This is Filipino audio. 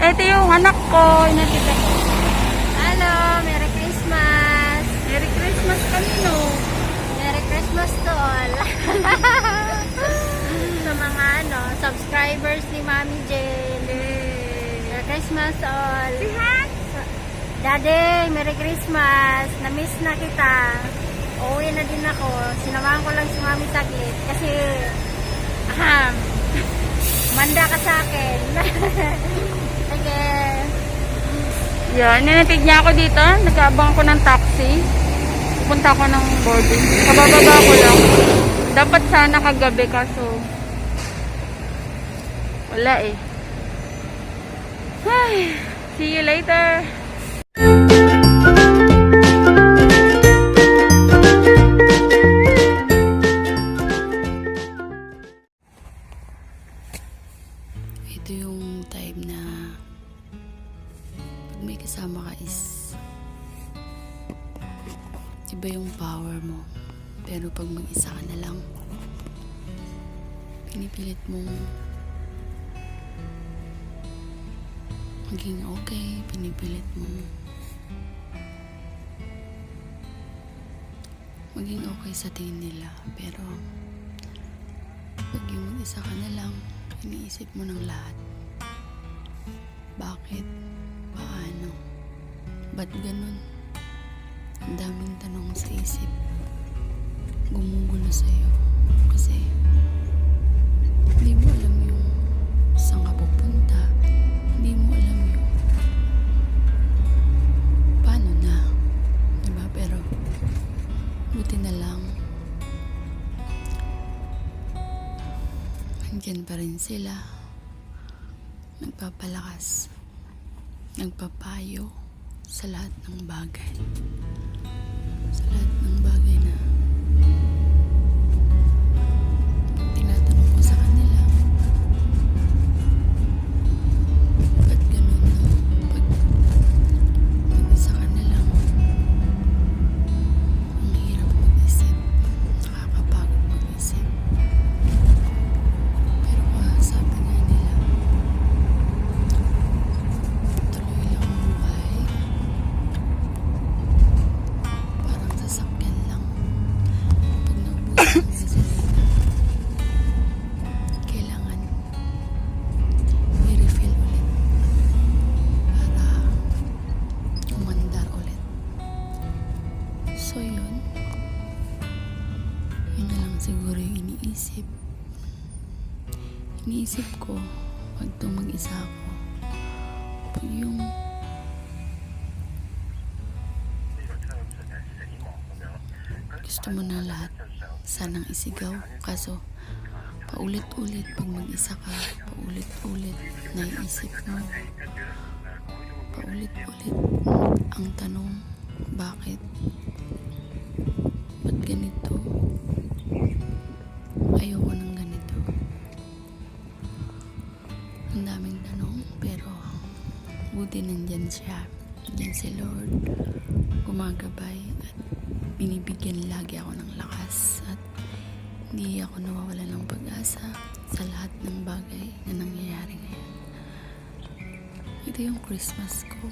Ito yung anak ko. Inatita. Hello, Merry Christmas! Merry Christmas kanino. Merry Christmas to all! Sa mga subscribers ni Mami Jane. Merry Christmas all! Daddy, Merry Christmas! Na-miss na kita. Uuwi na din ako. Sinamahan ko lang si Mami saglit. Kasi, manda ka sa akin. Sige. Yan, ninatid niya ako dito. Nag-aabang ako ng taxi. Pupunta ako ng boarding. Kabababa ko lang. Dapat sana kagabi kaso wala eh. Ay, see you later. Ito yung time na pag may kasama ka is iba yung power mo, pero pag mag-isa ka na lang pinipilit mong maging okay, pinipilit mong maging okay sa tingin nila, pero pag yung mag-isa ka na lang iniisip mo ng lahat. Bakit? Paano? Ba't ganun? Ang daming tanong sa isip. Gumugulo sa'yo. Kasi hindi mo alam yung saan ka pupunta. Hindi mo alam yung paano na. Diba? Pero buti na lang andyan pa rin sila, nagpapalakas, nagpapayo sa lahat ng bagay, na tinatanong ko sa kanila, ba't ganun na pag mag-isa ka na lang, ang hirap mag-isip, nakakapagod mag-isip. Sabi nga nila, tuloy lang ang buhay. Parang sasakyan lang. Pag naubusan ng gasolina, kailangan i-refill ulit para umandar ulit. So yun na lang siguro yung iniisip ko pag itong mag-isa ako, pag yung gusto mo na lahat sanang isigaw, kaso paulit-ulit pag mag-isa ka, paulit-ulit naiisip mo, paulit-ulit ang tanong, bakit? Ba't ganito? Ayoko ng ganito. Ang daming tanong, pero buti nandyan siya. Nandyan si Lord, gumagabay at binibigyan lagi ako ng lakas at hindi ako nawawala ng pag-asa sa lahat ng bagay na nangyayari ngayon. Ito yung Christmas ko.